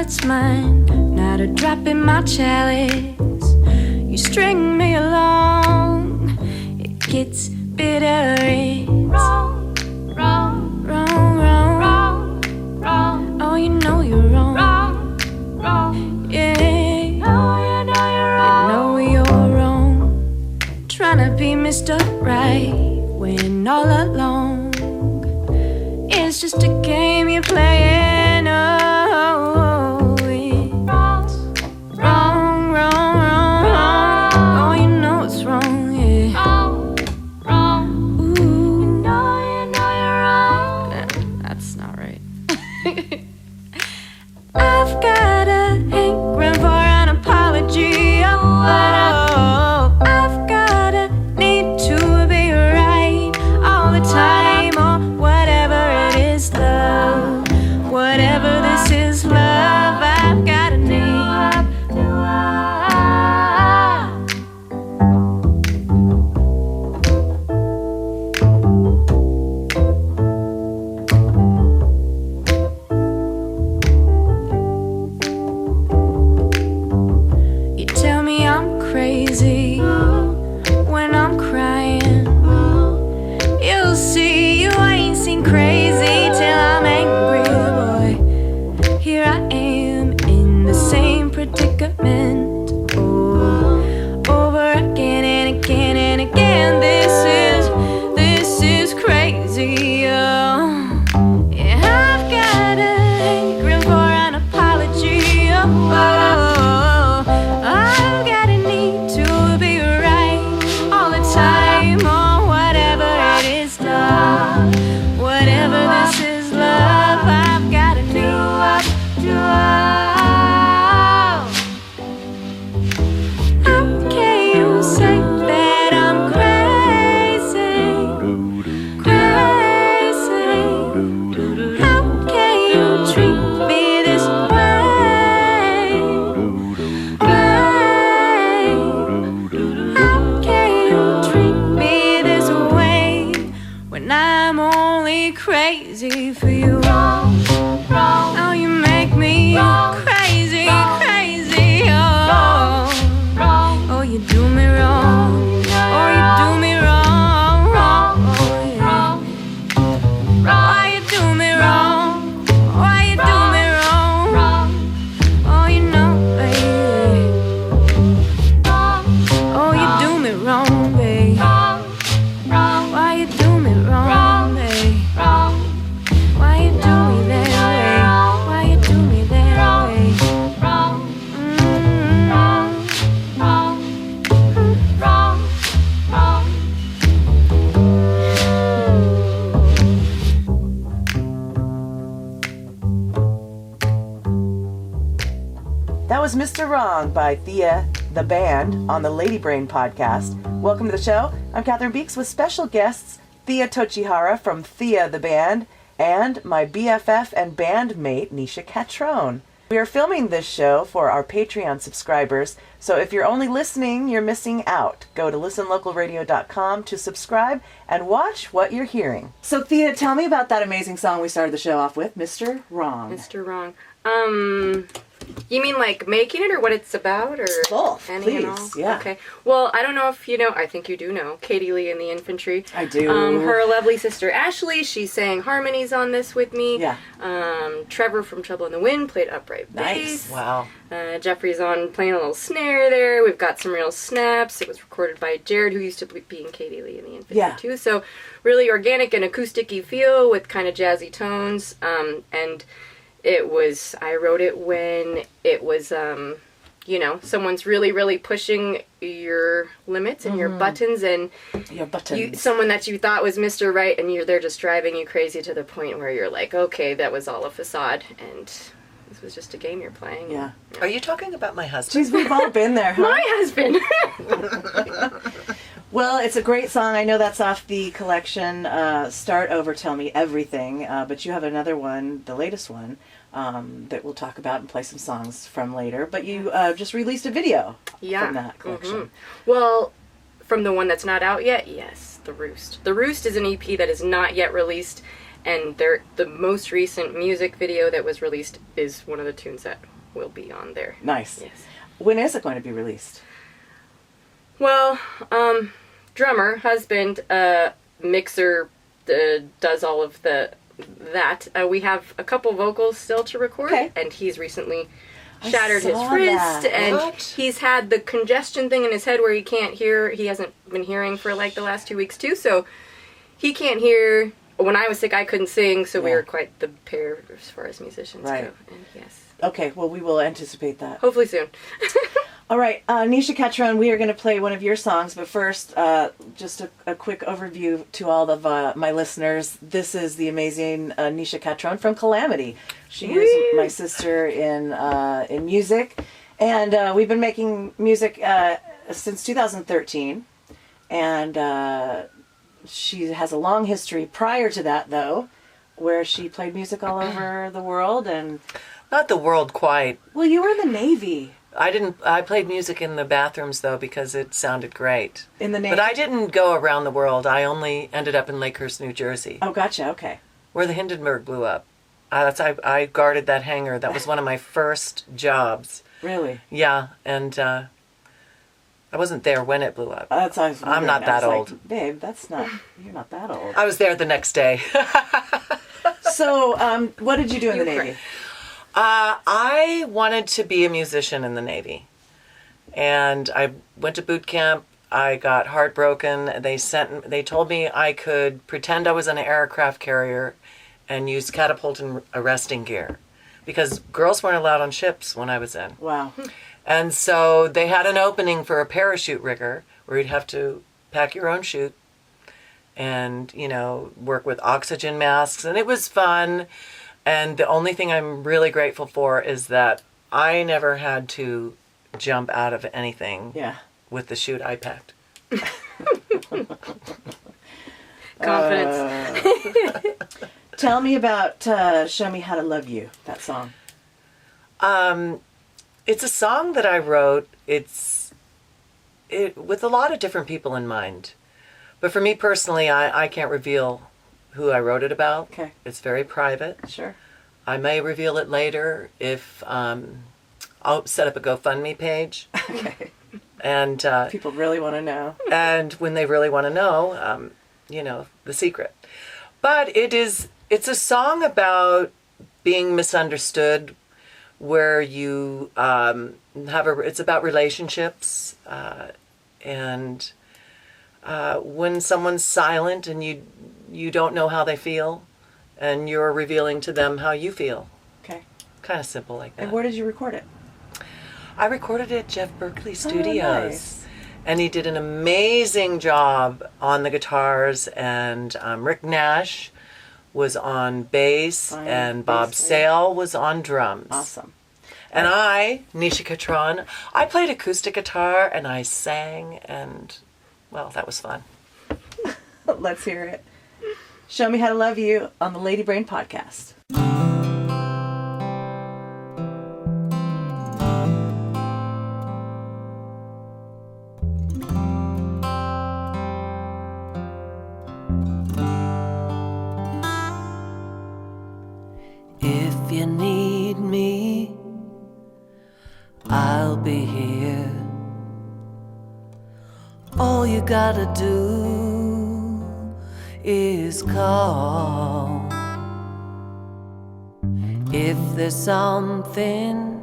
it's mine. Not a drop in my chalice. You string me along. It gets bitter. It's wrong, wrong, wrong, wrong, wrong, wrong. Oh, you know you're wrong. Wrong, wrong. Yeah. Oh, you know you're wrong. You know you're wrong. Trying to be Mr. Right when all along it's just a game you're playing. Oh, it's wrong, wrong, wrong, wrong. Oh, you know it's wrong, yeah. Wrong, wrong. Ooh, you know you're wrong. That's not right. I've got a hankering for an apology. Oh, I've got a need to be right all the time. Or whatever it is, love. Whatever this is, love. I've got a need. You tell me I'm crazy when I'm crying. You'll see you ain't seen crazy till I'm angry, boy. Here I am in the same predicament. Oh, over again and again and again. This is crazy. Oh, yeah, I've got a hankering for an apology. Oh, I've got a need to be right all the time. Oh, whatever it is, love. Whatever this is, love. I've got a need. How can you say that I'm crazy? Crazy. How can you treat me this way? Way. How can you treat me this way when I'm only crazy for you? Wrong, wrong. Oh, you make me crazy, crazy. Oh, wrong. Oh, you do me wrong. Oh, you do me wrong, wrong. Oh, yeah. Why you do me wrong? Why you do me wrong? Oh, you know, baby. Oh, you do me wrong, baby. Why you do me wrong, baby? Why you do me that way? Why you do me that way? That was Mr. Wrong by Thea, the band, on the Lady Brain podcast. Welcome to the show. I'm Catherine Beeks with special guests Thea Tochihara from Thea, the band, and my BFF and bandmate, Nisha Catron. We are filming this show for our Patreon subscribers, so if you're only listening, you're missing out. Go to listenlocalradio.com to subscribe and watch what you're hearing. So Thea, tell me about that amazing song we started the show off with, Mr. Wrong. Mr. Wrong. You mean like making it or what it's about, or both? Any Please, and all? yeah. Okay. Well, I don't know if you know. I think you do know Katie Lee in the Infantry. I do. Her lovely sister Ashley. She sang harmonies on this with me. Yeah. Trevor from Trouble in the Wind played upright bass. Nice. Wow. Jeffrey's on playing a little snare there. We've got some real snaps. It was recorded by Jared, who used to be in Katie Lee in the Infantry too. So really organic and acoustic-y feel with kind of jazzy tones. And it was, I wrote it when it was, you know, someone's really, really pushing your limits and your buttons, and someone that you thought was Mr. Right, and they're just driving you crazy to the point where you're like, okay, that was all a facade, and this was just a game you're playing. Yeah. Are you talking about my husband? Jeez, we've all been there, huh? My husband! Well, it's a great song. I know that's off the collection, Start Over, Tell Me Everything, but you have another one, the latest one, that we'll talk about and play some songs from later. But you just released a video from that collection. Well, from the one that's not out yet, yes, The Roost. The Roost is an EP that is not yet released, and the most recent music video that was released is one of the tunes that will be on there. Nice. Yes. When is it going to be released? Well, drummer, husband, mixer, does all of that. We have a couple vocals still to record, and he's recently shattered his wrist, and he's had the congestion thing in his head where he can't hear. He hasn't been hearing for like the last 2 weeks too, so he can't hear. When I was sick, I couldn't sing, so we were quite the pair as far as musicians go. And yes. Okay, well, we will anticipate that. Hopefully soon. All right, Nisha Catron, we are going to play one of your songs, but first, just a quick overview to all of my listeners. This is the amazing Nisha Catron from Calamity. She is my sister in music, and we've been making music since 2013, and she has a long history prior to that, though, where she played music all over the world. And not the world quite. Well, you were in the Navy. I played music in the bathrooms, though, because it sounded great. In the Navy? But I didn't go around the world. I only ended up in Lakehurst, New Jersey. Oh, gotcha, okay. Where the Hindenburg blew up. I guarded that hangar. That was one of my first jobs. Really? Yeah, and I wasn't there when it blew up. I'm not that old. Like, babe, you're not that old. I was there the next day. So, what did you do in the Navy? I wanted to be a musician in the Navy. And I went to boot camp. I got heartbroken. They told me I could pretend I was an aircraft carrier and use catapult and arresting gear. Because girls weren't allowed on ships when I was in. Wow. And so they had an opening for a parachute rigger where you'd have to pack your own chute and, work with oxygen masks. And it was fun. And the only thing I'm really grateful for is that I never had to jump out of anything with the chute I packed. Confidence. Tell me about Show Me How to Love You, that song. It's a song that I wrote. With a lot of different people in mind. But for me personally, I can't reveal who I wrote it about. Okay. It's very private. Sure. I may reveal it later if I'll set up a GoFundMe page. Okay. And people really want to know. And when they really want to know, the secret. But it's a song about being misunderstood, where you it's about relationships, and when someone's silent and you don't know how they feel, and you're revealing to them how you feel. Okay. Kind of simple like that. And where did you record it? I recorded it at Jeff Berkeley Studios. Oh, nice. And he did an amazing job on the guitars, and Rick Nash was on bass, and Bob Sale was on drums. Awesome. And I, Nisha Catron, I played acoustic guitar, and I sang, and, well, that was fun. Let's hear it. Show Me How to Love You on the Lady Brain Podcast. If you need me, I'll be here. All you gotta do is call. If there's something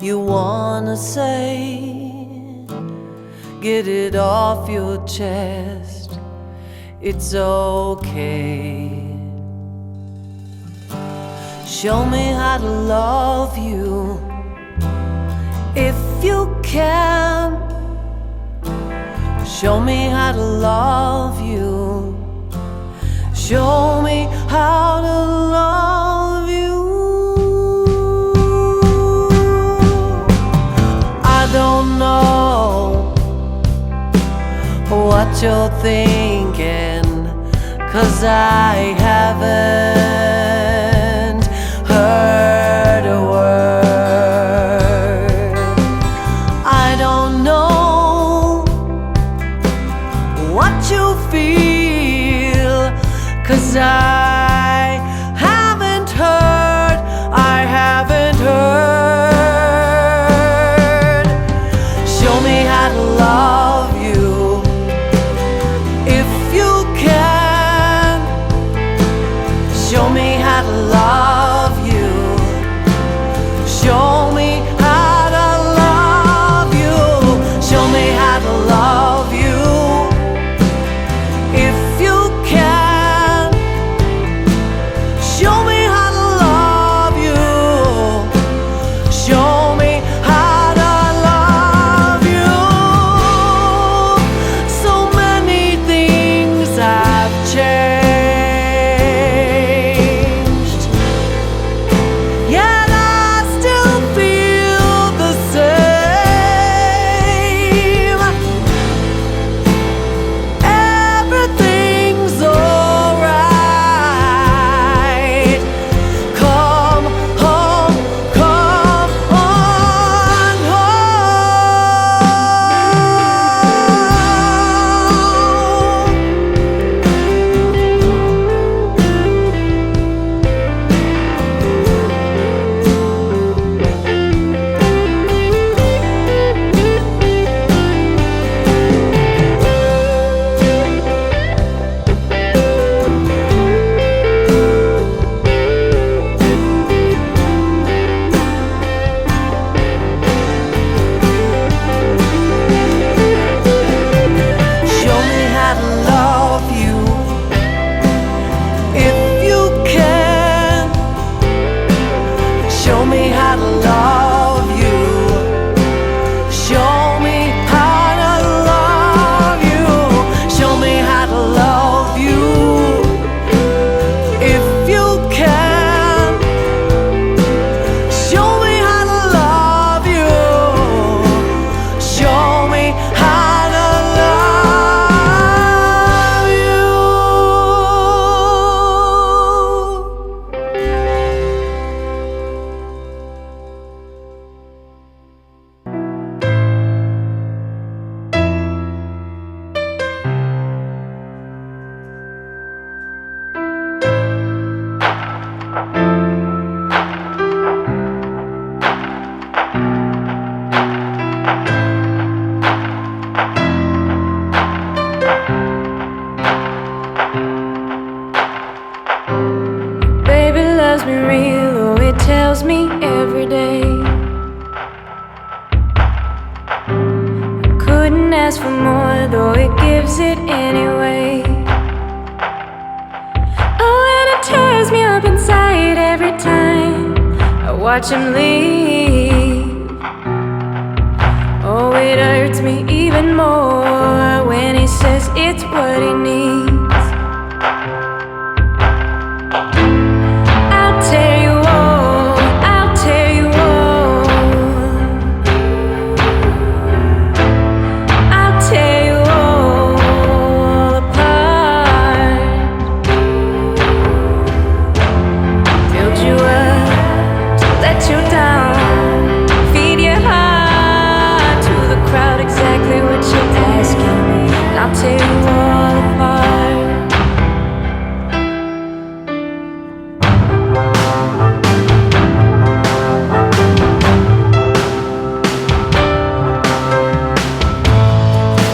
you wanna say, get it off your chest, it's okay. Show me how to love you if you can. Show me how to love you. Show me how to love you. I don't know what you're thinking, 'cause I haven't heard a word. I don't know what you feel, 'cause I haven't heard wouldn't ask for more, though it gives it anyway. Oh, and it tears me up inside every time I watch him leave. Oh, it hurts me even more when he says it's what he needs. I'll tear you all, I'll tear you all. I'll tear you all apart. Build you up to let you down. Feed your heart to the crowd, exactly what you're asking. And I'll tear you all apart.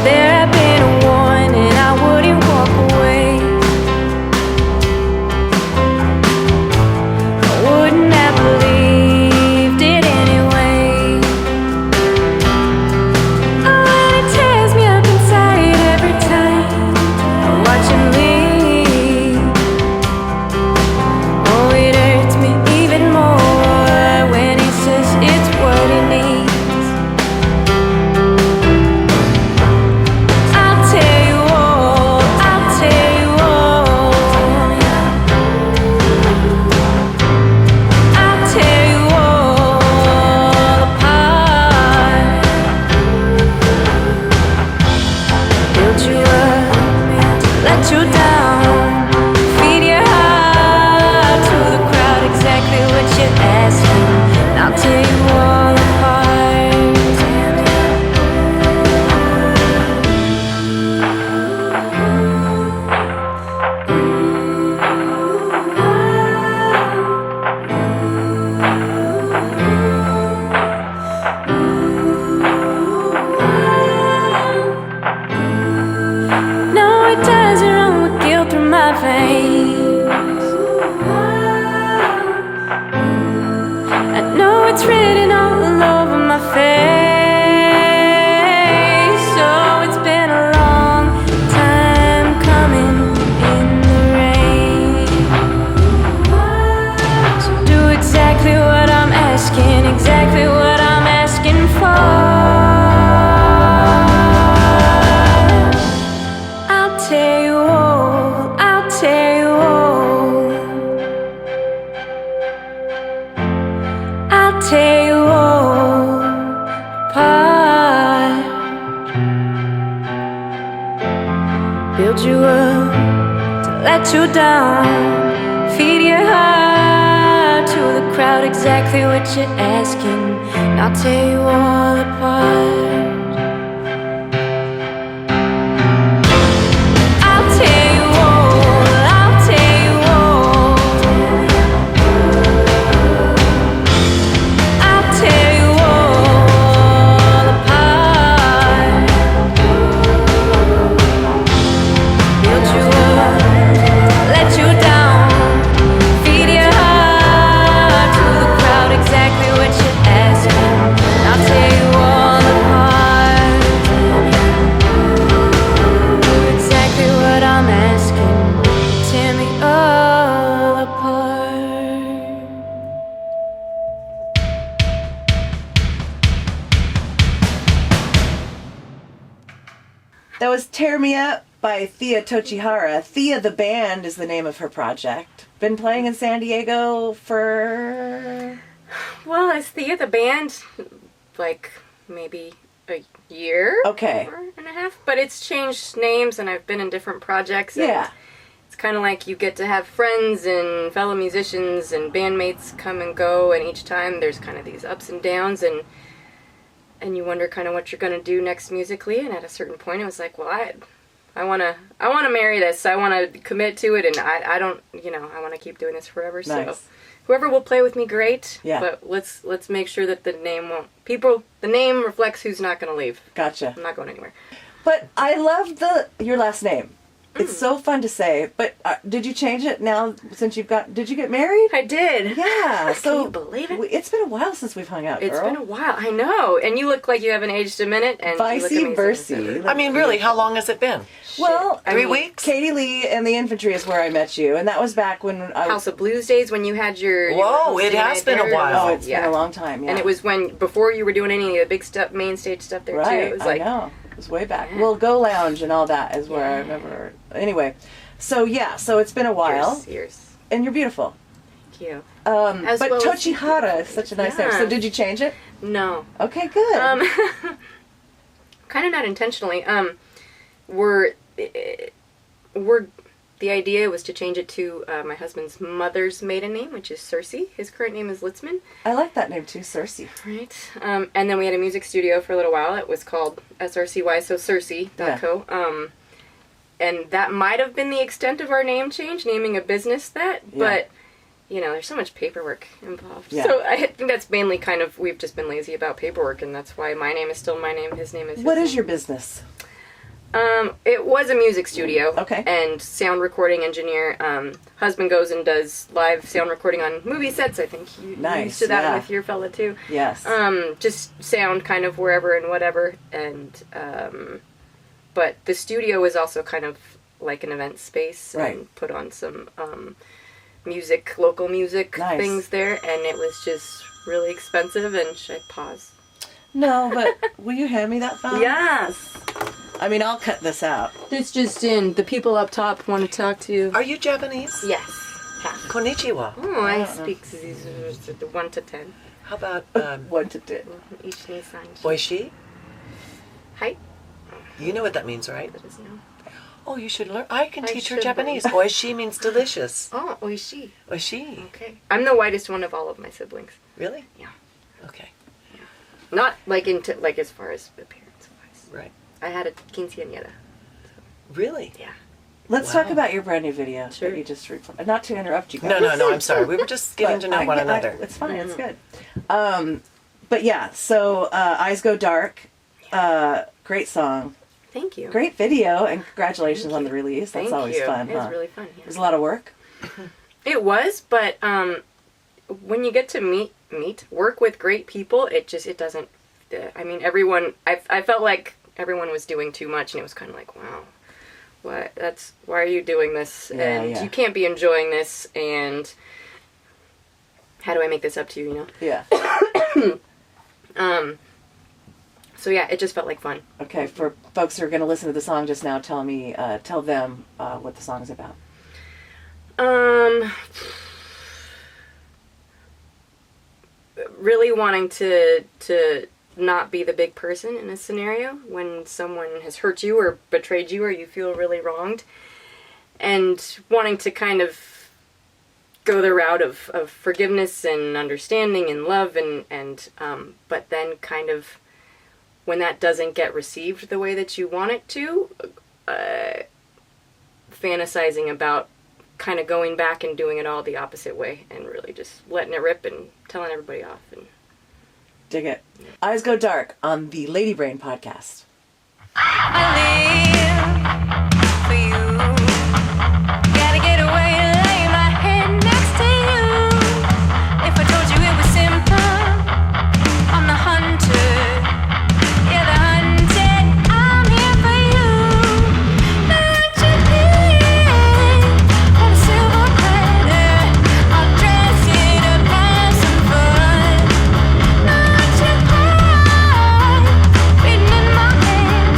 There had been a warning, I wouldn't walk away. I wouldn't have believed it anyway. Oh, and it tears me up inside every time I watch him leave. Oh, it hurts me even more when he says it's what he needs. I'll tear you all, I'll tear you all. I'll tear you all apart. Build you up, let you down. Feed your heart to the crowd, exactly what you're asking. And I'll tear you all apart. No, it doesn't run with guilt through my veins. I know it's written all over my face. So it's been a long time coming in the rain. So do exactly what I'm asking, exactly what I'm asking for. I'll tear you all, I'll tear you all. I'll tear you all apart. Build you up to let you down. Feed your heart to the crowd, exactly what you're asking. And I'll tear you all apart. I'll tear you all, I'll tear you all. I'll tear you all apart. Build you up, let you down. Feed your heart to the crowd, exactly what you're asking. And I'll tear you all apart. Do exactly what I'm asking. Tear me all apart. That was Tear Me Up by Thea Tochihara. Thea the Band is the name of her project. Been playing in San Diego for... Well, as Thea the band, like maybe a year Okay. and a half, but it's changed names and I've been in different projects. And Yeah. it's kind of like you get to have friends and fellow musicians and bandmates come and go, and each time there's kind of these ups and downs, and you wonder kind of what you're going to do next musically. And at a certain point it was like, well, I want to marry this. I want to commit to it, and I don't, I want to keep doing this forever. So Nice. whoever will play with me, great. Yeah. But let's make sure that the name reflects who's not going to leave. Gotcha. I'm not going anywhere. But I love your last name. It's so fun to say, but did you change it now since did you get married? I did. Yeah, so Can you believe it? It's been a while since we've hung out, It's girl. been a while. I know. And you look like you haven't aged a minute. And you look Vice amazing. versa. I mean, really, how long has it been? Well, 3 weeks? Katie Lee and the Infantry is where I met you, and that was back when I House of Blues days when you had your... Whoa, it has been a while. Oh, it's been a long time, yeah. And it was before you were doing any of the big stuff, main stage stuff there, too. Right, It was like... I know. It was way back. Well, Go Lounge and all that is where I remember. Anyway, so it's been a while. Years. And you're beautiful. Thank you. But well as Tochihara is such a nice name. So did you change it? No. Okay, good. Kind of not intentionally. The idea was to change it to my husband's mother's maiden name, which is Cersei. His current name is Litzman. I like that name too, Cersei. Right. And then we had a music studio for a little while. It was called SRCY, so Cersei.co. Yeah. And that might have been the extent of our name change, naming a business that. Yeah. But, there's so much paperwork involved. Yeah. So I think that's mainly we've just been lazy about paperwork, and that's why my name is still my name, his name is his What name. is your business? It was a music studio. Okay. And sound recording engineer. Husband goes and does live sound recording on movie sets. I think you used to that with your fella too. Yes. Just sound kind of wherever and whatever. And, but the studio is also kind of like an event space. Right. And put on some, local music things there. And it was just really expensive. And should I pause? No, but will you hand me that phone? Yes. I mean, I'll cut this out. It's just in. The people up top want to talk to you. Are you Japanese? Yes. Half. Konnichiwa. Oh, I speak 1 to 10. How about 1 to 10. Each Nissan. oishi? Hi. You know what that means, right? That is no. Oh, you should learn. I can I teach her should Japanese. learn. Oishi means delicious. Oh, oishi. Oishi. Okay. I'm the whitest one of all of my siblings. Really? Yeah. Okay. Not as far as appearance wise. Right. I had a quinceañera. Really? Yeah. Let's talk about your brand new video Sure. that you just Not to interrupt you guys. No, I'm sorry. We were just getting to know one another. It's fine. It's good. But yeah, so Eyes Go Dark. Great song. Thank you. Great video, and congratulations on the release. That's Thank always you. fun, It huh? was really fun. Yeah. It was a lot of work. It was, but when you get to work with great people, it doesn't. I mean, everyone. I felt like everyone was doing too much, and it was kind of like, wow, why are you doing this? And you can't be enjoying this. And how do I make this up to you? You know? Yeah. So yeah, it just felt like fun. Okay, for folks who are going to listen to the song just now, tell them what the song's about. Really wanting to not be the big person in a scenario when someone has hurt you or betrayed you or you feel really wronged, and wanting to kind of go the route of forgiveness and understanding and love and but then kind of when that doesn't get received the way that you want it to, fantasizing about kind of going back and doing it all the opposite way and really just letting it rip and telling everybody off. And Dig it. Eyes Go Dark on the Lady Brain podcast. I live for you. Gotta get away, lay my head next to you. If I told you it was simple, I'm the hunter. You're the hunted. I'm here for you. Not your name on a silver platter. I'll dress it up, have some fun. Not your heart beating in my head.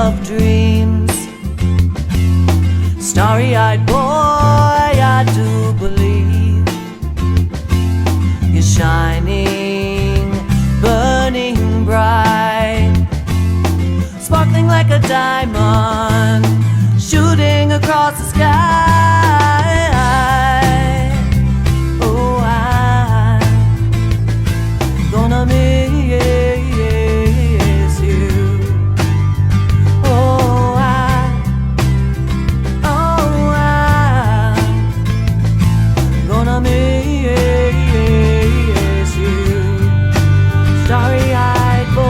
of dreams. Starry-eyed boy, I do believe you're shining, burning bright, sparkling like a diamond, shooting across the sky. Oh, I'm gonna miss you. Oh, I'm gonna miss you, starry-eyed boy.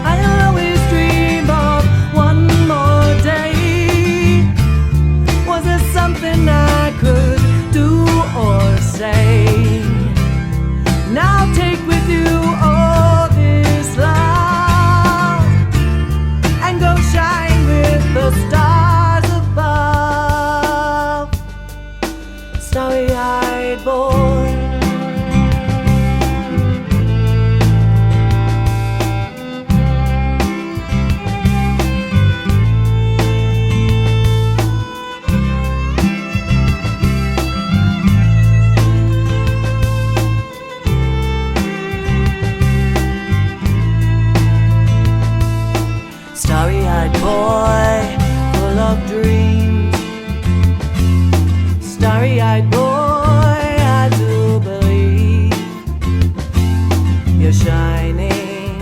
I'll always dream of one more day. Was there something I could do or say? Now take with you all this love and go shine with the stars above, starry-eyed boy. Starry-eyed boy, full of dreams. Starry-eyed boy, I do believe you're shining,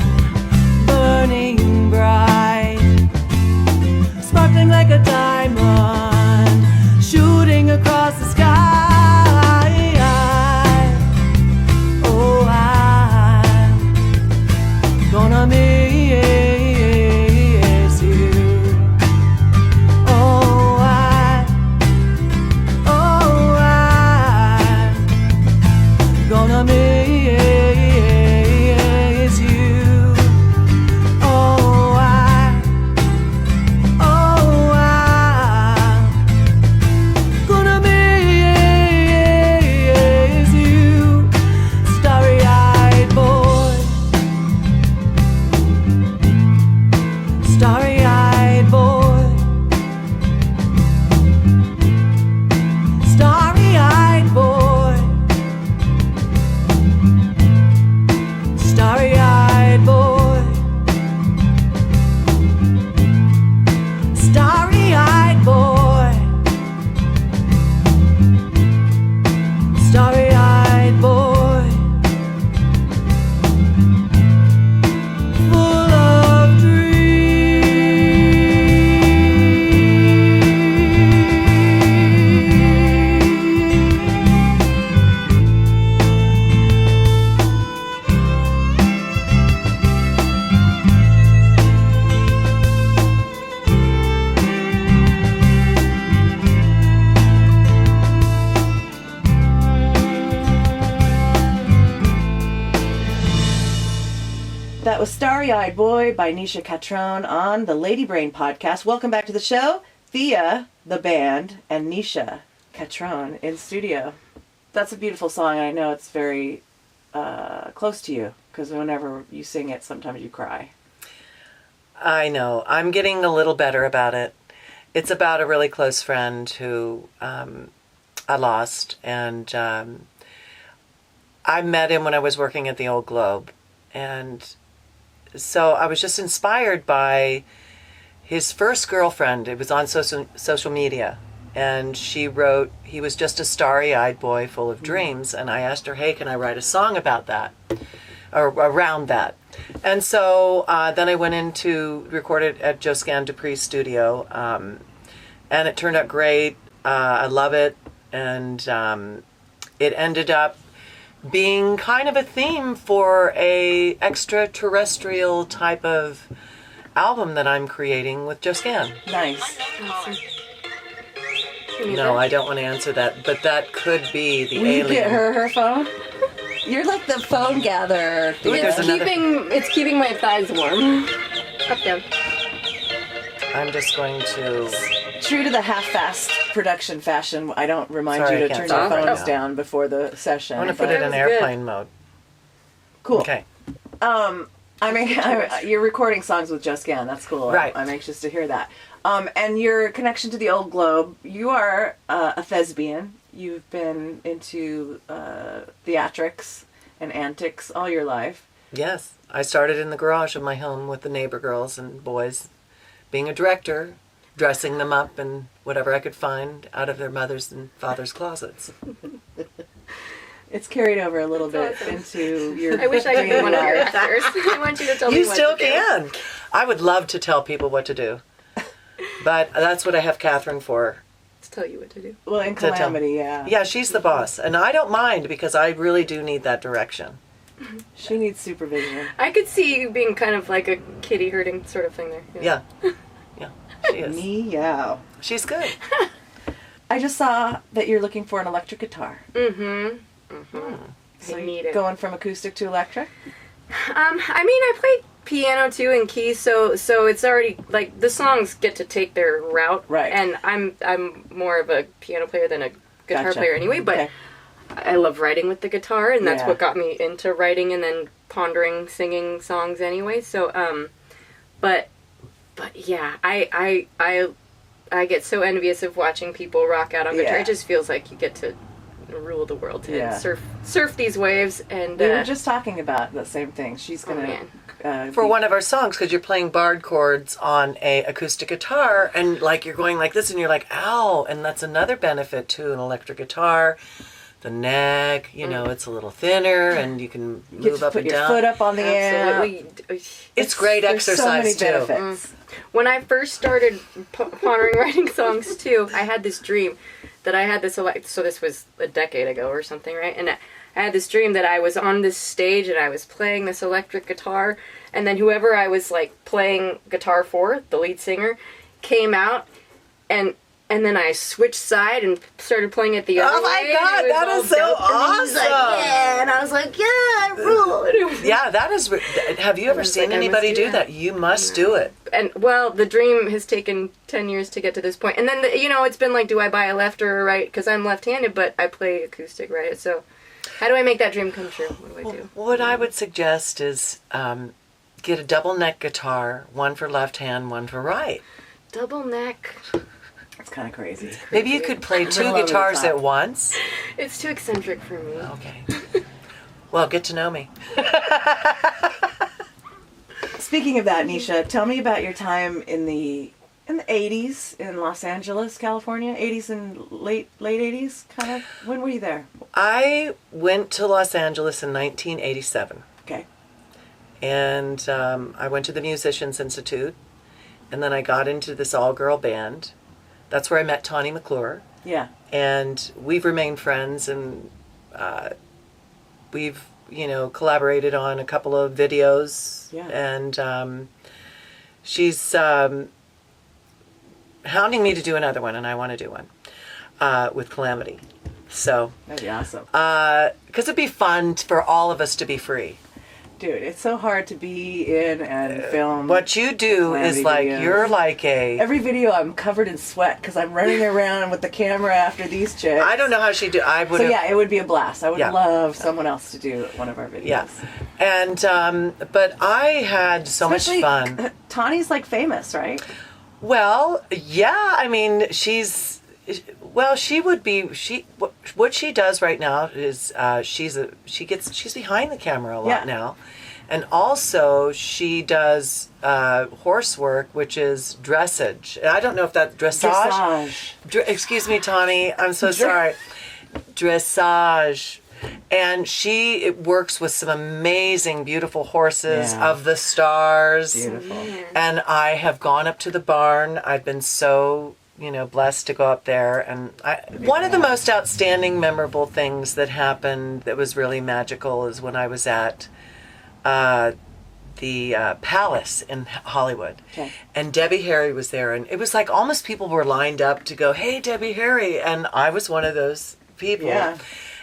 burning bright, sparkling like a diamond, shooting across the sky. Oh, I'm gonna miss you. Oh, I'm gonna miss you. Oh, I'm gonna miss you, starry-eyed boy. Starry-eyed boy. Starry-eyed boy. Starry-eyed boy. Starry-eyed boy. Starry-eyed boy. Full of That was Starry-Eyed Boy by Nisha Catron on the Lady Brain podcast. Welcome back to the show. Thea, the band, and Nisha Catron in studio. That's a beautiful song. I know it's very close to you because whenever you sing it, sometimes you cry. I know. I'm getting a little better about it. It's about a really close friend who I lost, and I met him when I was working at the Old Globe, and so I was just inspired by his first girlfriend. It was on social media, and she wrote, he was just a starry-eyed boy full of dreams, and I asked her, hey, can I write a song about that, or around that? And so then I went in to record it at Joscan Dupree's studio, and it turned out great. I love it, and it ended up being kind of a theme for a extraterrestrial type of album that I'm creating with Joscan. Nice. No, I don't want to answer that, but that could be the Will alien. you get her phone? You're like the phone gatherer. Look, there's another. It's keeping my thighs warm. Up down. I'm just going to True to the half-fast production fashion, I don't remind Sorry, you I to can't turn your talk right phones now. down before the session. I'm going to put but- it in That was good. airplane mode. Cool. Okay. I mean, you're recording songs with Just Gan. That's cool. Right. I'm anxious to hear that. And your connection to the Old Globe. You are a thespian. You've been into theatrics and antics all your life. Yes. I started in the garage of my home with the neighbor girls and boys, being a director, dressing them up in whatever I could find out of their mother's and father's closets. It's carried over a little bit into your. I wish I could be one of your life. actors. I want you to tell me You what still to do. can. I would love to tell people what to do. But that's what I have Catherine for. Let's tell you what to do. Well, in To tell- Calamity, yeah. Yeah, she's the boss. And I don't mind because I really do need that direction. She needs supervision. I could see you being kind of like a kitty herding sort of thing there. Yeah. Yeah, she is. Meow. She's good. I just saw that you're looking for an electric guitar. So I you're need it. going from acoustic to electric? I mean, I play piano too in keys, so it's already like the songs get to take their route. Right. And I'm more of a piano player than a guitar Gotcha. player anyway. But Okay. I love writing with the guitar, and that's Yeah. what got me into writing and then pondering singing songs anyway. So but yeah, I get so envious of watching people rock out on guitar. Yeah. It just feels like you get to rule the world Yeah. and surf these waves. And We were just talking about the same thing. She's Oh, going to... For one of our songs, because you're playing barred chords on a acoustic guitar, and like you're going like this, and you're like, ow, and that's another benefit to an electric guitar. The neck, you know, it's a little thinner, and you can Get move to up put and your down. foot up on the amp. absolutely. It's great There's exercise so many too. benefits. When I first started pondering writing songs too, I had this dream that I had this so this was a decade ago or something, right? And I had this dream that I was on this stage and I was playing this electric guitar, and then whoever I was like playing guitar for, the lead singer, came out and then I switched side and started playing it the other way. Oh my and God, it was that all is so dope. And he was like, awesome. yeah, and I was like, yeah, I rule. And it was- Yeah, that is. Have you ever was seen like, I must anybody do do that. that? You must do it. And well, the dream has taken 10 years to get to this point. And then it's been like, do I buy a left or a right? Because I'm left-handed, but I play acoustic, right? So how do I make that dream come true? What do I do? What I would suggest is get a double neck guitar, one for left hand, one for right. Double neck. It's kind of crazy. Maybe you could play two over the guitars top. at once. It's too eccentric for me. Okay. Well, get to know me. Speaking of that, Nisha, tell me about your time in the 80s in Los Angeles, California. 80s and late 80s, kind of. When were you there? I went to Los Angeles in 1987. Okay. And I went to the Musicians Institute, and then I got into this all-girl band. That's where I met Tawny McClure, Yeah. and we've remained friends, and we've, collaborated on a couple of videos, Yeah. and she's hounding me to do another one, and I want to do one with Calamity. So, That'd be awesome. because it'd be fun for all of us to be free. Dude, it's so hard to be in and film. What you do Calamity is like, videos. you're like a... Every video I'm covered in sweat because I'm running around with the camera after these chicks. I don't know how she do. I would. So yeah, it would be a blast. I would Yeah. love someone else to do one of our videos. Yeah, and but I had so Especially, much fun. Tawny's like famous, right? Well, yeah. I mean, she's. Well, she would be. What she does right now is she's behind the camera a lot Yeah. now, and also she does horse work, which is dressage. I don't know if that's dressage. Dressage. Excuse me, Tawny. I'm so sorry. Dressage. And she works with some amazing, beautiful horses Yeah. of the stars. Beautiful. And I have gone up to the barn. I've been so, blessed to go up there. And one of the most outstanding, memorable things that happened that was really magical is when I was at the Palace in Hollywood. Okay. And Debbie Harry was there. And it was like almost people were lined up to go, hey, Debbie Harry. And I was one of those people. Yeah.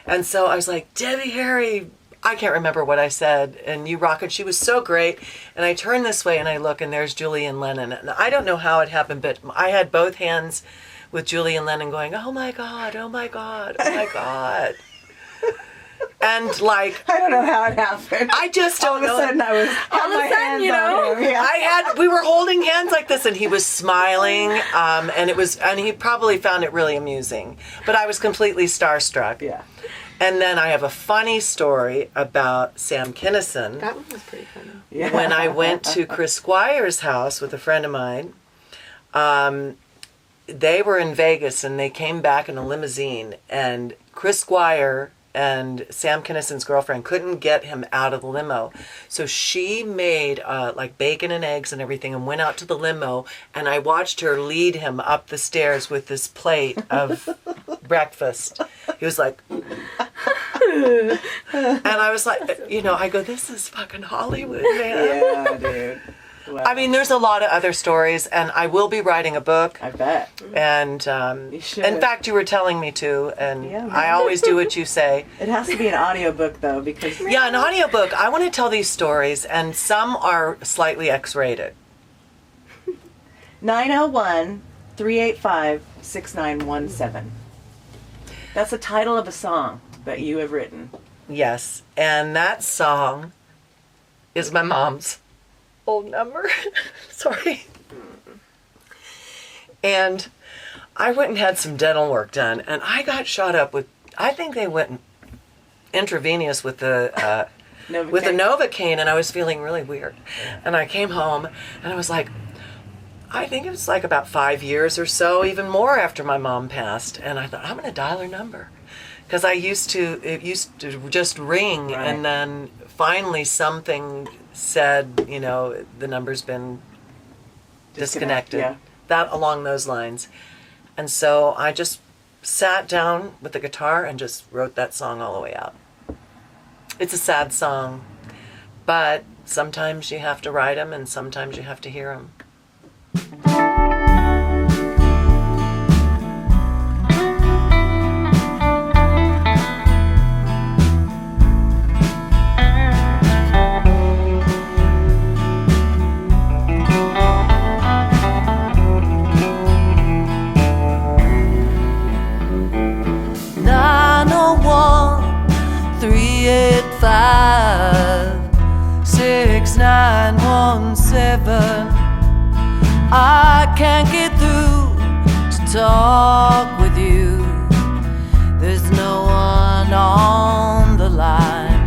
And so I was like, Debbie Harry, I can't remember what I said, and you rock, and she was so great. And I turn this way and I look, and there's Julie and Lennon. And I don't know how it happened, but I had both hands with Julie and Lennon going, oh my God, oh my God, oh my God. And like, I don't know how it happened. I just don't know. All of a sudden I was All of a sudden, you know. Yeah. We were holding hands like this, and he was smiling, and he probably found it really amusing. But I was completely starstruck. Yeah. And then I have a funny story about Sam Kinison. That one was pretty funny. Yeah. When I went to Chris Squire's house with a friend of mine, they were in Vegas, and they came back in a limousine, and Chris Squire and Sam Kinison's girlfriend couldn't get him out of the limo. So she made like bacon and eggs and everything and went out to the limo, and I watched her lead him up the stairs with this plate of breakfast. He was like, and I was like, I go, this is fucking Hollywood, man. Yeah, dude. Wow. I mean, there's a lot of other stories, and I will be writing a book. I bet. And You should. in fact, you were telling me to, and Yeah, man. I always do what you say. It has to be an audiobook though, because Yeah, an audiobook. I want to tell these stories, and some are slightly X-rated. 901-385-6917. That's the title of a song that you have written. Yes, and that song is my mom's old number. Sorry. And I went and had some dental work done, and I got shot up with, I think they went intravenous with the Novocaine, and I was feeling really weird. And I came home, and I was like, I think it was like about 5 years or so, even more after my mom passed. And I thought, I'm going to dial her number. Because it used to just ring, Right. and then finally something said, the number's been disconnected. Yeah. That along those lines. And so I just sat down with the guitar and just wrote that song all the way out. It's a sad song, but sometimes you have to write them and sometimes you have to hear them. I can't get through to talk with you. There's no one on the line.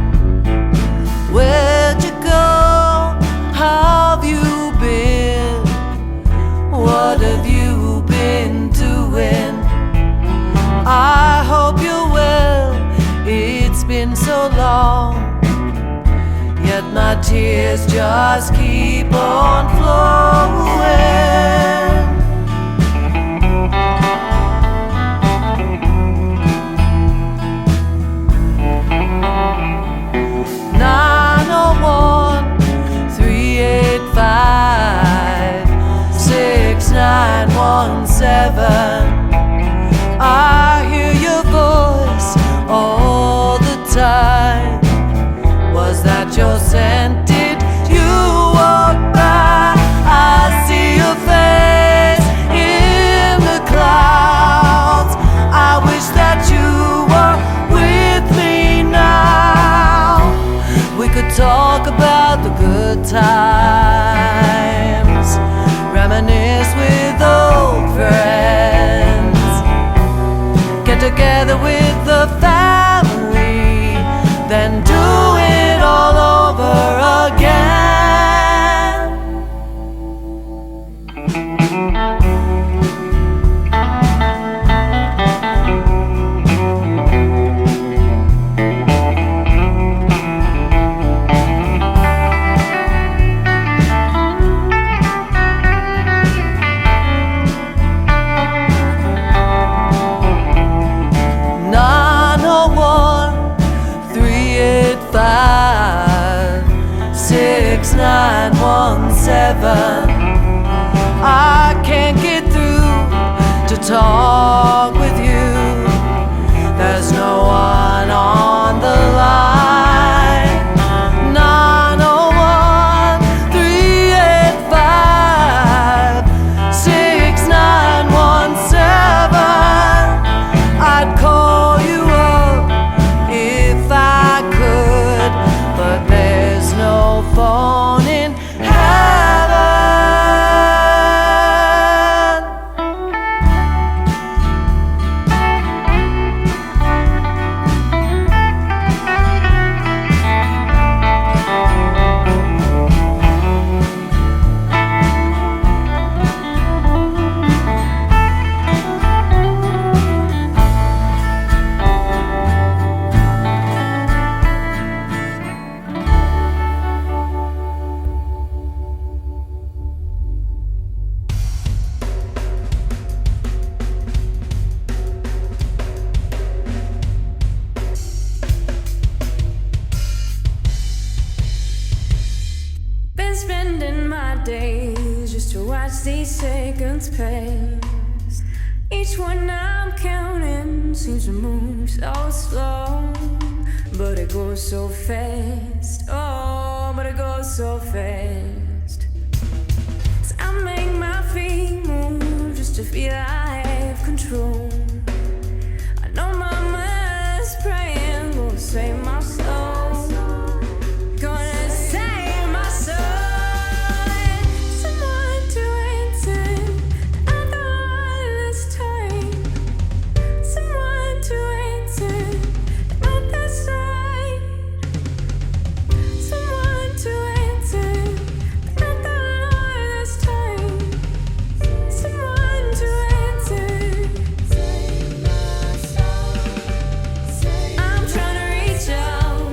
Where'd you go? How have you been? What have you been doing? I hope you're well. It's been so long. Yet my tears just keep on flowing. 901-385-6917. I hear your voice all the time. Was that your scent? Did you walk by? I see your face in the clouds. I wish that you were with me now. We could talk about the good times, reminisce with old friends, get together with the family, then do it all over again. to watch these seconds pass. Each one I'm counting seems to move so slow, but it goes so fast. Oh, but it goes so fast. So I make my feet move just to feel I have control. I know mama's praying, gonna save my soul. Gonna save my soul. Someone to answer at the hardest time. Someone to answer at the side. Someone to answer at the hardest time. Someone to answer. I'm trying to reach out.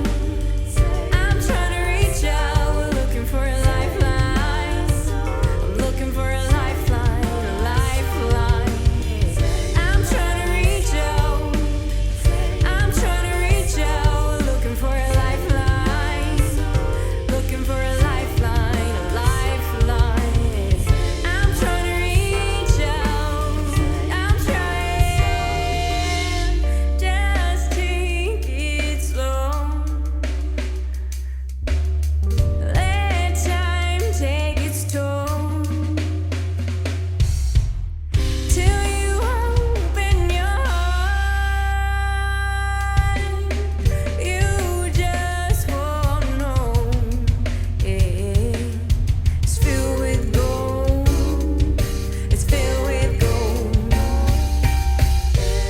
I'm trying to reach out. Looking for a lifeline. I'm looking for a lifeline. A lifeline. I'm trying to reach out. I'm trying to reach out. Looking for a lifeline. Looking for a lifeline. A lifeline. I'm trying to reach out. I'm trying. Just take it slow. Let time take its toll. Till you open your heart, you just won't know. It's filled with gold. It's filled with gold.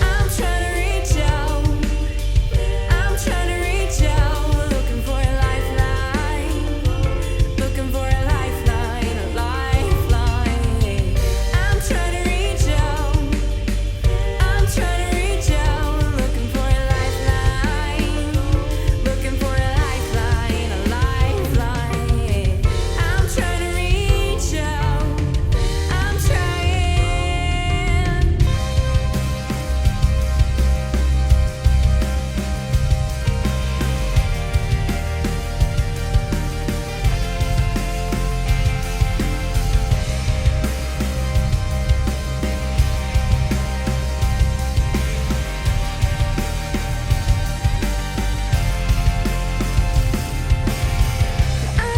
I'm trying to reach out. I'm trying to reach out. Looking for a lifeline. Looking for a lifeline. A lifeline. I'm trying to reach out. I'm trying to reach out. Looking for a lifeline. Looking for a lifeline. A lifeline. I'm trying to reach out. I'm trying. I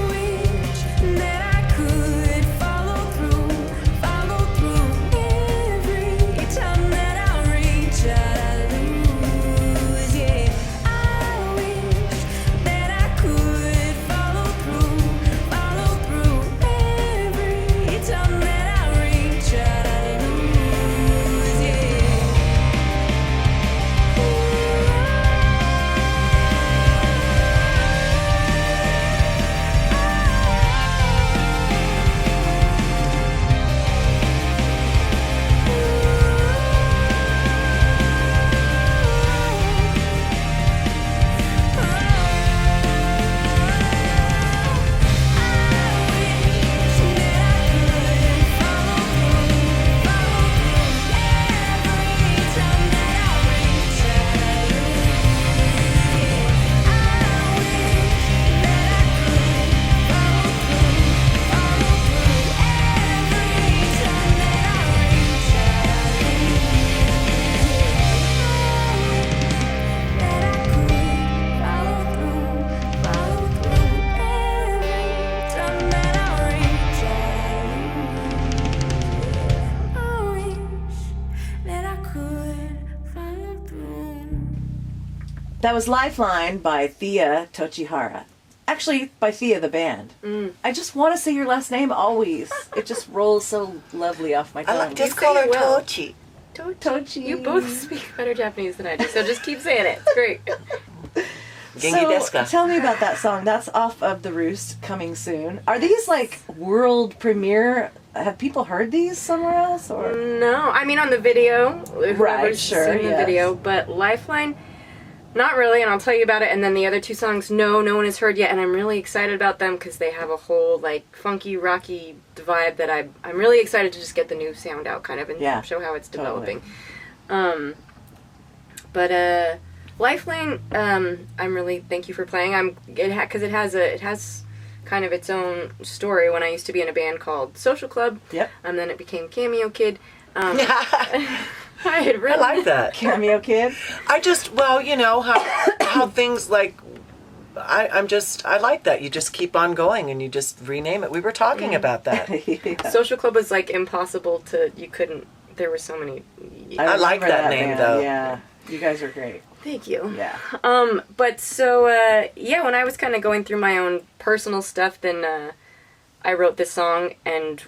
wish that I could follow through every time that I reach out, I lose. Yeah, I wish that I could follow through every time that I reach out, I lose. That was Lifeline by Thea Tochihara. Actually, by Thea the band. I just want to say your last name always. It just rolls so lovely off my tongue. Just call her well. Tochi. Tochi. You both speak better Japanese than I do, so just keep saying it. It's great. Genki desu So ka? tell me about that song. That's off of The Roost, coming soon. Are these like world premiere? Have people heard these somewhere else? Or No, I mean on the video. Whoever's sure, seen the yes. video, but Lifeline, not really, and I'll tell you about it. And then the other two songs, no one has heard yet, and I'm really excited about them because they have a whole like funky, rocky vibe that I'm really excited to just get the new sound out, kind of, and show how it's developing. But Lifeline, I'm really thank you for playing. Because it has kind of its own story when I used to be in a band called Social Club. Yep. And then it became Cameo Kid. I had written, I like that. Cameo Kid. I just, well, you know, how things like, I like that. You just keep on going and you just rename it. We were talking about that. Yeah. Social Club was like impossible to, you couldn't, there were so many. I like remember that name, band. though. Yeah. You guys are great. Thank you. Yeah. But so, yeah, when I was kind of going through my own personal stuff, then I wrote this song and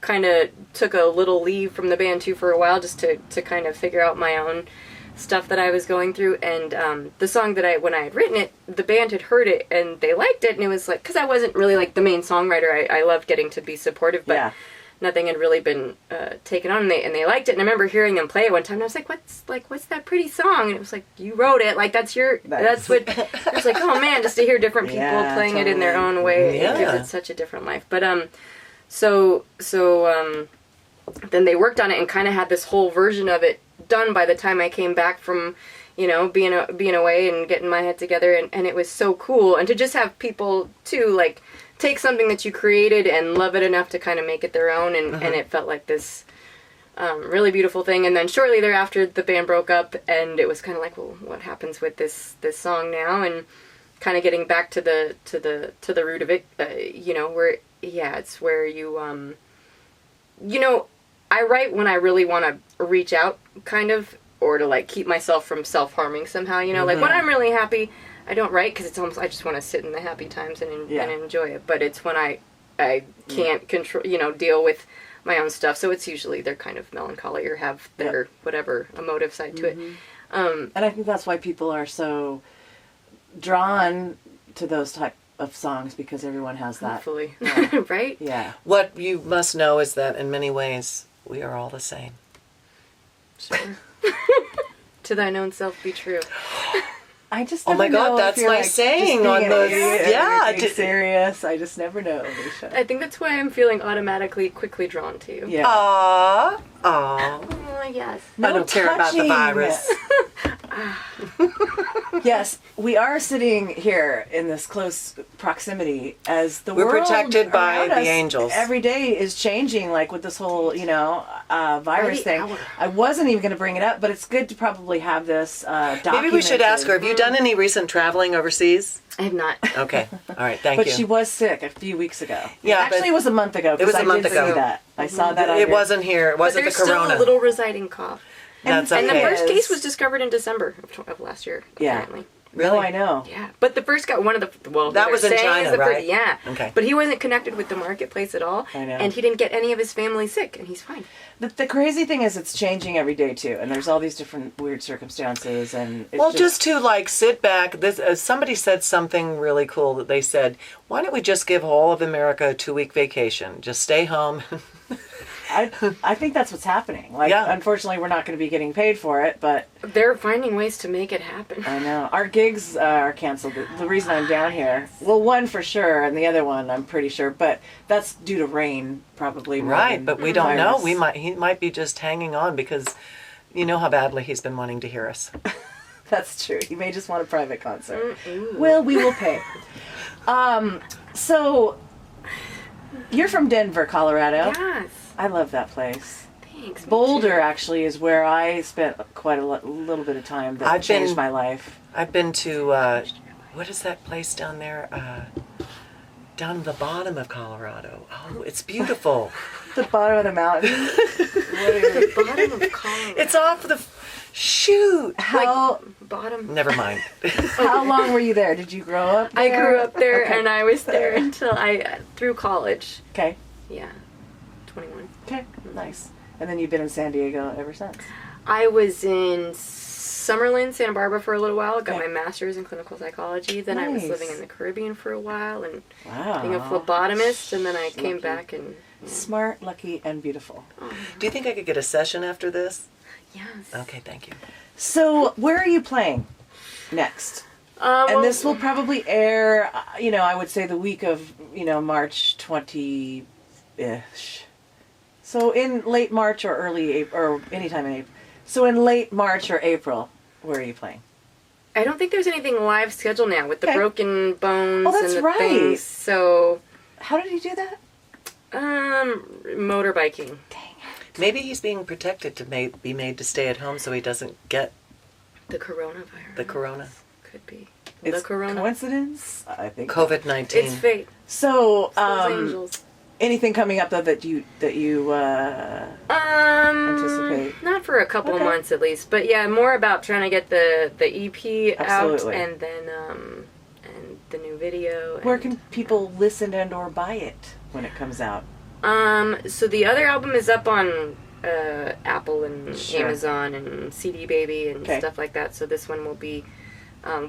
kind of took a little leave from the band too for a while just to kind of figure out my own stuff that I was going through. And the song that when I had written it, the band had heard it and they liked it. And it was like, because I wasn't really like the main songwriter, I loved getting to be supportive, but nothing had really been taken on, and they liked it. And I remember hearing them play it one time, and I was like, what's that pretty song? And it was like, you wrote it, like that's what. I was like, oh man, just to hear different people playing it in their own way, it gives it such a different life. But so then they worked on it and kind of had this whole version of it done by the time I came back from, you know, being away and getting my head together, and it was so cool. And to just have people too, like, take something that you created and love it enough to kind of make it their own, and it felt like this really beautiful thing. And then shortly thereafter the band broke up, and it was kind of like, well, what happens with this song now? And kind of getting back to the root of it, you know, where it's where you you know, I write when I really want to reach out, kind of, or to like keep myself from self-harming somehow, you know, like when I'm really happy, I don't write because it's almost, I just want to sit in the happy times and enjoy it. But it's when I can't control, you know, deal with my own stuff. So it's usually they're kind of melancholy or have their whatever emotive side to it. And I think that's why people are so drawn to those type of songs, because everyone has that. Hopefully. Yeah. Right? Yeah. What you must know is that in many ways, we are all the same. Sure. To thine own self be true. I just Oh my never know God, if that's you're, my like, just saying being on an the idiot or yeah. being serious. I just never know, Nisha. I think that's why I'm feeling automatically quickly drawn to you. Yeah. Aww. Oh, yes. I don't care about the touching. virus. Yes, we are sitting here in this close proximity as the We're world protected by around the us angels. every day is changing, like with this whole, you know, virus the thing. hour. I wasn't even going to bring it up, but it's good to probably have this documented. Maybe we should ask her, have you done any recent traveling overseas? I have not. Okay. All right. Thank But you. she was sick a few weeks ago. Yeah, Actually, but- it was a month ago. It was a month I did ago. see that. I saw that on It your- wasn't here. It But wasn't there's the corona. still a little residing cough. That's And the okay. first Yes. case was discovered in December of last year, Yeah. apparently. Really? Oh, I know. Yeah, but the first guy, one of the, well, That they're was in saying China, is the right? First, yeah. Okay. But he wasn't connected with the marketplace at all. I know. And he didn't get any of his family sick, and he's fine. The crazy thing is it's changing every day, too. And there's all these different weird circumstances. And it's Well, just to like sit back. This somebody said something really cool. That they said, "Why don't we just give all of America a 2-week vacation? Just stay home." I think that's what's happening. Like, Yeah. unfortunately, we're not going to be getting paid for it, but They're finding ways to make it happen. I know. Our gigs are canceled. The reason I'm down here, well, one for sure, and the other one I'm pretty sure, but that's due to rain, probably. more Right, than but we don't know. virus. He might be just hanging on because you know how badly he's been wanting to hear us. That's true. He may just want a private concert. Well, we will pay. So, you're from Denver, Colorado. Yes. I love that place. Thanks. me Boulder too. actually is where I spent quite a little bit of time that I've changed been- my life. I've been to what is that place down there? Down the bottom of Colorado. Oh, it's beautiful. The bottom of the mountain. What is it? Bottom of Colorado. It's off the shoot. How Bottom. Never mind. how long were you there? Did you grow up I there? grew up there, Okay. and I was there until through college. Okay. Yeah. 21. Okay. Nice. And then you've been in San Diego ever since. I was in Summerlin, Santa Barbara for a little while. Got Okay. my master's in clinical psychology. Then I was Nice. living in the Caribbean for a while and Wow. being a phlebotomist. And then I came Lucky. back and Smart, lucky, and beautiful. Do you think I could get a session after this? yes. Okay, thank you. So, where are you playing next? And Well, this will probably air, I would say the week of, March 20-ish. So in late March or early April, or anytime in April. So in late March or April, where are you playing? I don't think there's anything live scheduled now with the Okay. broken bones Oh, that's and the right. things. So, How did he do that? motorbiking. Maybe he's being protected to be made to stay at home so he doesn't get The coronavirus. the corona. Could be. It's the corona. coincidence, I think. COVID-19. It's fate. So, Those angels. anything coming up though that you anticipate? Not for a couple of Okay. months at least, but yeah, more about trying to get the EP Absolutely. out and then and the new video. Where and- can people listen and or buy it when it comes out? So the other album is up on Apple and Sure. Amazon and CD Baby and Okay. stuff like that. So this one will be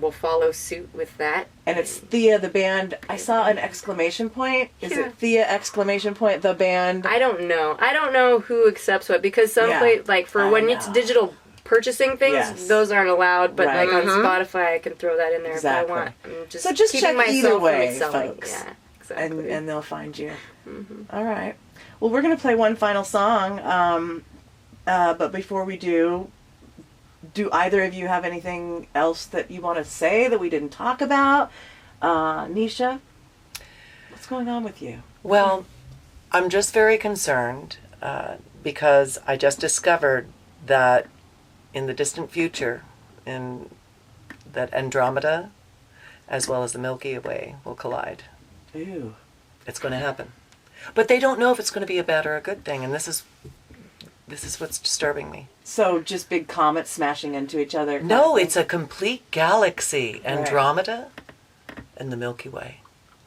will follow suit with that. And it's Thea the band. I saw an exclamation point. Is Yeah. it Thea exclamation point the band? I don't know. I don't know who accepts what because some Yeah. like for I when it's know. digital purchasing things, Yes. those aren't allowed. But Right. like on Spotify, I can throw that in there Exactly. if I want. I'm just So just keeping check myself either from way, selling. folks. Yeah, exactly. and they'll find you. All right. Well, we're gonna play one final song. But before we do either of you have anything else that you want to say that we didn't talk about? Nisha, what's going on with you? Well, I'm just very concerned because I just discovered that in the distant future, that Andromeda as well as the Milky Way will collide. Ooh. It's going to happen. But they don't know if it's going to be a bad or a good thing, and this is what's disturbing me. So just big comets smashing into each other? kind No, of thing? it's a complete galaxy. Andromeda and the Milky Way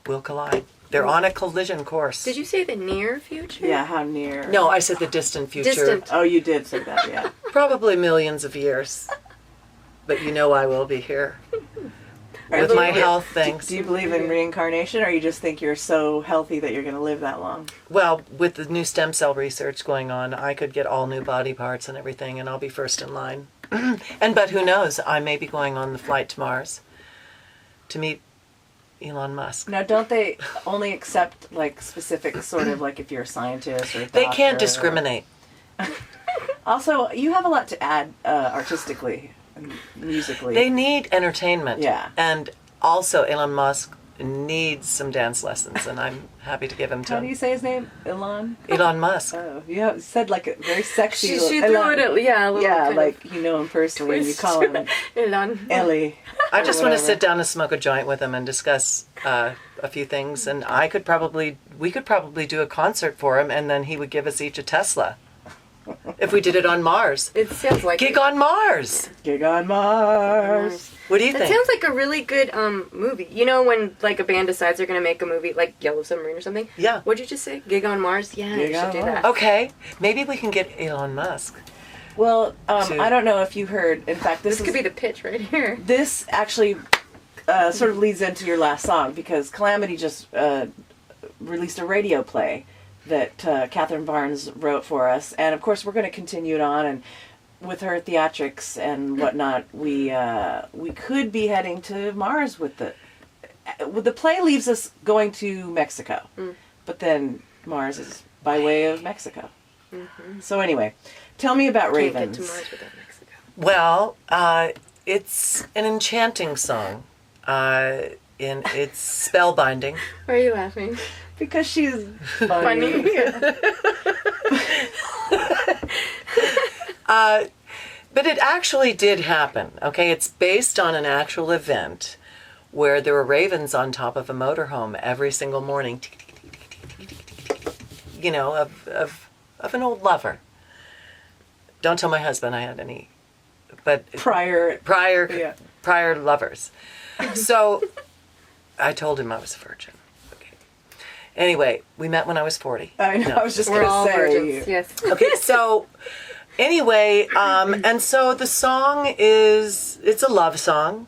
will collide. They're on a collision course. Did you say the near future? Yeah, how near? No, I said the distant future. Distant. Oh, you did say that, yeah. Probably millions of years. But you know I will be here. With my health, thanks. Do you believe in reincarnation, or you just think you're so healthy that you're going to live that long? Well, with the new stem cell research going on, I could get all new body parts and everything, and I'll be first in line. But who knows? I may be going on the flight to Mars to meet Elon Musk. Now, don't they only accept like specific sort of like if you're a scientist or a They doctor can't or- discriminate. Also, you have a lot to add artistically and musically. They need entertainment. Yeah. And also, Elon Musk needs some dance lessons, and I'm happy to give him to How do you him. say his name? Elon? Elon Musk. Oh, you said like a very sexy. She little- threw Elon. it, a little Yeah, kind like you know him personally, and you twist. call him Elon. Ellie. I just want to whatever. sit down and smoke a joint with him and discuss a few things, and we could probably do a concert for him, and then he would give us each a Tesla. If we did it on Mars. It sounds like Gig on Mars. Gig on Mars. What do you That think? sounds like a really good movie. You know when like a band decides they're gonna make a movie like Yellow Submarine or something? Yeah. What'd you just say? Gig on Mars? Yeah, Gig you should on do Mars. that. Okay, maybe we can get Elon Musk. Well, To- I don't know if you heard. In fact, This could be the pitch right here. This actually sort of leads into your last song because Calamity just released a radio play that Catherine Barnes wrote for us, and of course we're going to continue it on. And with her theatrics and whatnot, we could be heading to Mars with the play. Leaves us going to Mexico, but then Mars is by way of Mexico. So anyway, tell me about Can't Ravens. get to Mars without Mexico. Well, it's an enchanting song. It's spellbinding. Why are you laughing? Because she's funny. But it actually did happen, okay? It's based on an actual event where there were ravens on top of a motorhome every single morning, you know, of an old lover. Don't tell my husband I had any, but Prior. Yeah. prior lovers. So I told him I was a virgin. Okay. Anyway, we met when I was 40. I know. No. I was just We're going all to say. virgins. Yes. Okay, so anyway, and so the song it's a love song,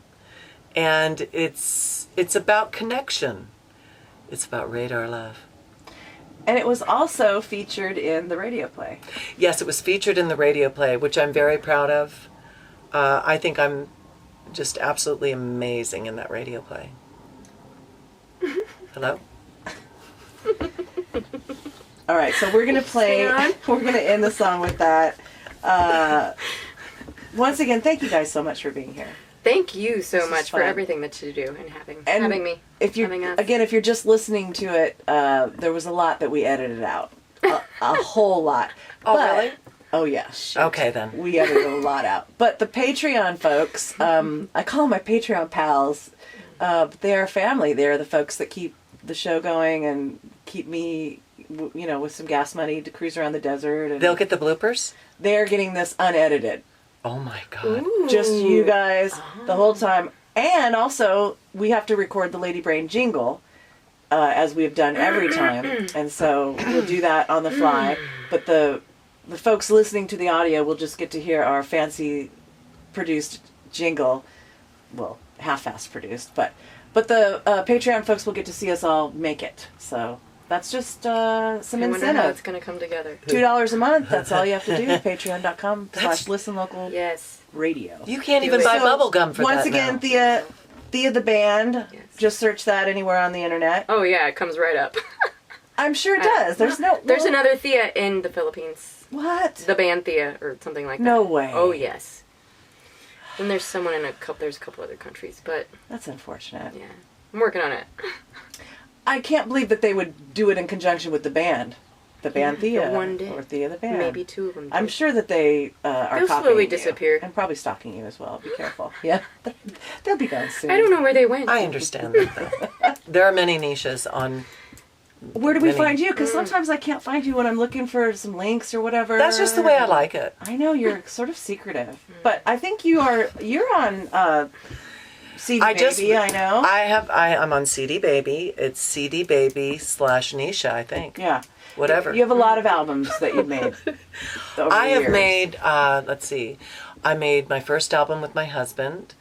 and it's about connection. It's about radar love. And it was also featured in the radio play. Yes, it was featured in the radio play, which I'm very proud of. I think I'm just absolutely amazing in that radio play. Hello? All right, so we're going to play. Hang on. We're going to end the song with that. Once again, thank you guys so much for being here. thank you so This is much for fun. everything that you do and having me. If you're having us. again, if you're just listening to it, there was a lot that we edited out, a whole lot. Oh, really? Oh yeah. Okay, then. We edited a lot out. But the Patreon folks, I call them my Patreon pals. They are family. They're the folks that keep the show going and keep me, with some gas money to cruise around the desert. And They'll get the bloopers? they're getting this unedited. Oh, my God. Ooh. Just you guys the whole time. And also, we have to record the Lady Brain jingle, as we've done every time. And so we'll do that on the fly. But the folks listening to the audio will just get to hear our fancy produced jingle. Well, half-assed produced. But the Patreon folks will get to see us all make it. So that's just some I wonder how incentive. it's going to come together. $2 a month. That's all you have to do. Patreon.com/listenlocal Yes. radio. You can't even buy bubble gum for once that again, now. Thea the band. Yes. Just search that anywhere on the internet. Oh, yeah, it comes right up. I'm sure it does. There's another Thea in the Philippines. What? The band Thea or something like that. No way. Oh, yes. And there's someone there's a couple other countries, but That's unfortunate. yeah. I'm working on it. I can't believe that they would do it in conjunction with the band. The band Thea. but one day. Or Thea the band. Maybe two of them. I'm did. sure that they are They'll copying slowly you. disappear. And probably stalking you as well. Be careful. Yeah. They'll be gone soon. I don't know where they went. I understand that, though. There are many niches on... Where do we Many. find you? Because sometimes I can't find you when I'm looking for some links or whatever. That's just the way I like it. I know you're sort of secretive, but I think you're on CD Baby. I know. I'm on CD Baby. It's CD Baby / Nisha, I think. Yeah. Whatever. You have a lot of albums that you've made. Over I the have years. made, let's see, I made my first album with my husband.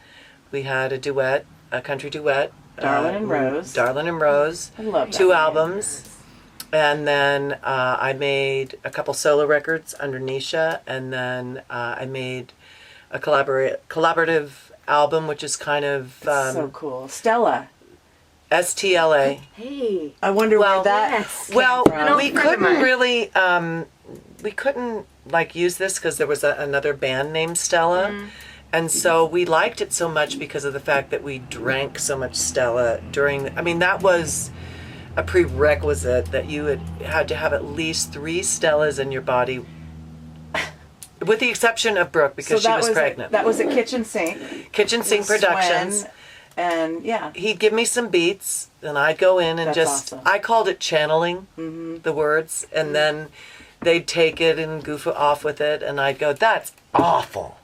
We had a duet, a country duet. Darlin' and Rose. Darlin' and Rose. I love that 2 name. albums. And then I made a couple solo records under Nisha. And then I made a collaborative album, which is kind of So cool. Stella. STLA. Hey. I wonder Well, where that yes. came Well, from. we friend of couldn't mine. really, we couldn't use this because there was another band named Stella. And so we liked it so much because of the fact that we drank so much Stella that was a prerequisite that you had to have at least 3 Stellas in your body, with the exception of Brooke because she was pregnant. That was at Kitchen Sink. Kitchen Sink Swen, Productions. And yeah. He'd give me some beats, and I'd go in and That's awesome. I called it channeling the words, and then they'd take it and goof off with it, and I'd go, that's awful.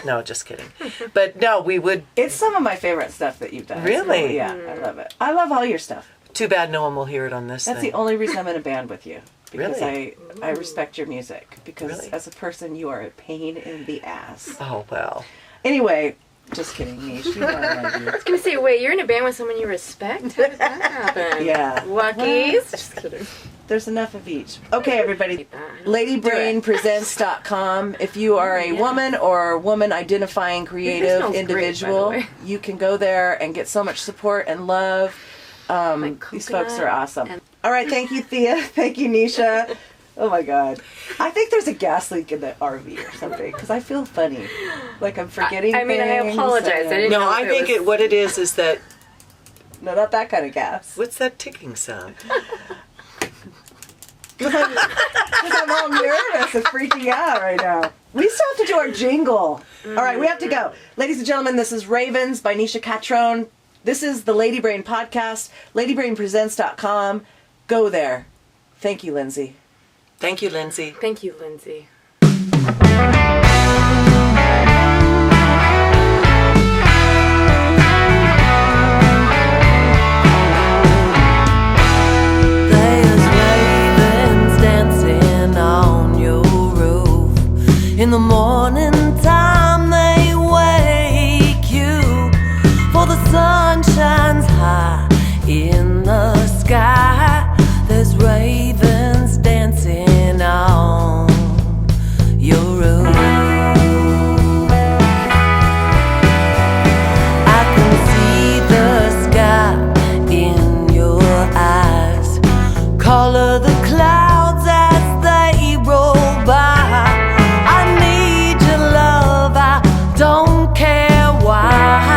No, just kidding. But no, we would. It's some of my favorite stuff that you've done. Really? Yeah, I love it. I love all your stuff. Too bad no one will hear it on this That's thing. the only reason I'm in a band with you. Because Really? I respect your music. Because Really? as a person, you are a pain in the ass. Oh, well. Anyway, just kidding, Nish. You know I love you. I was going to say, wait, you're in a band with someone you respect? How did that happen? Yeah. Luckies? Just kidding. There's enough of each. Okay, everybody. Do it. LadyBrainPresents.com. If you are a woman or woman identifying creative smells great, individual, by the way. you can go there and get so much support and love. These folks are awesome. All right, thank you, Thea. Thank you, Nisha. Oh my God. I think there's a gas leak in the RV or something because I feel funny. Like I'm forgetting I mean, I things apologize. and- I didn't No, know I if think was... what it is that, No, not that kind of gas. what's that ticking sound? Because I'm all nervous and freaking out right now. We still have to do our jingle. All right, we have to go. Ladies and gentlemen, this is Ravens by Nisha Catron. This is the Lady Brain podcast, ladybrainpresents.com. Go there. Thank you, Lindsay. Thank you, Lindsay. Thank you, Lindsay. There's ravens dancing on your roof. In the morning time they wake you, for the sun shines high in the sky. There's ravens dancing on your roof. I can see the sky in your eyes, color the clouds as they roll by. I need your love, I don't care why.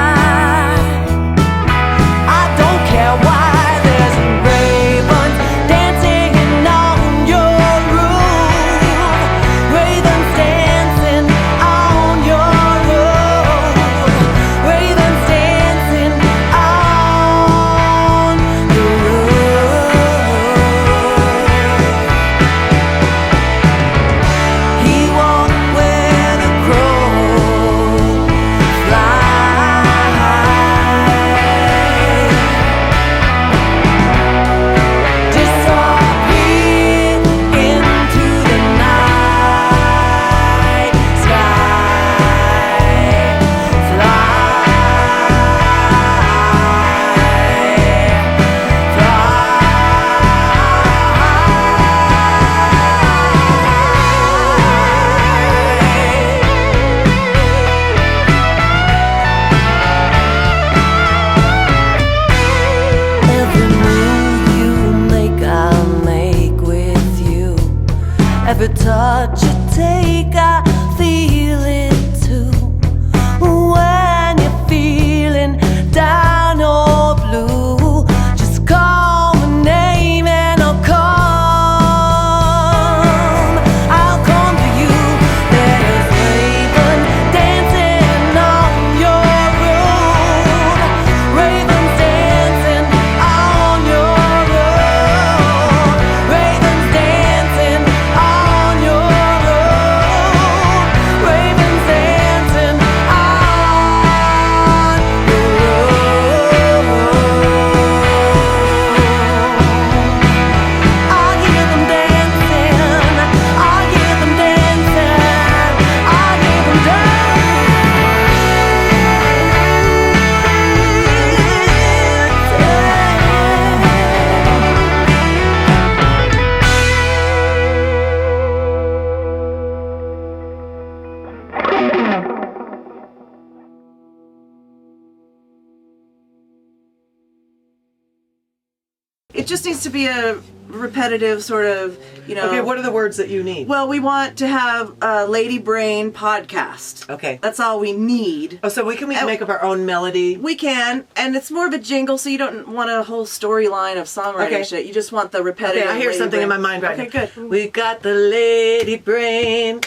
just needs to be a repetitive sort of, Okay, what are the words that you need? Well, we want to have a Lady Brain podcast. Okay. That's all we need. Oh, so we can make up our own melody? We can, and it's more of a jingle, so you don't want a whole storyline of songwriting shit. You just want the repetitive. Okay, I hear Lady something Brain. in my mind right now. Okay, good. We got the Lady Brain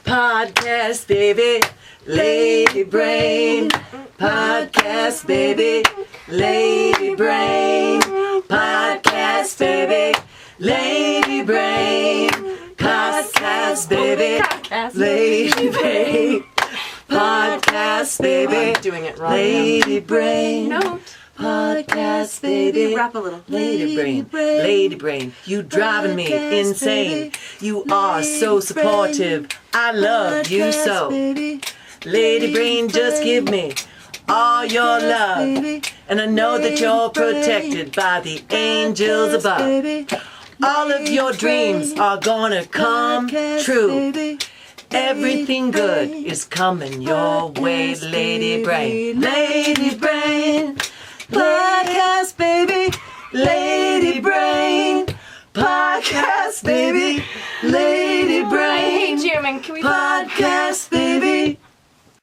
podcast, baby. Lady Brain podcast, baby. Lady Brain podcast, baby. Lady Brain podcast, baby. Lady Brain podcast, baby. I'm doing it wrong. Lady Brain No. podcast, baby. Rap a little. Lady Brain, Lady Brain, you driving me insane. You are so supportive. I love you so. Lady Brain, just give me all your love. And I know that you're protected by the angels above. All of your dreams are gonna come true. Everything good is coming your way, Lady Brain. Lady Brain podcast, baby. Lady Brain podcast, baby. Lady Brain Hey, Jim, and can we podcast, baby.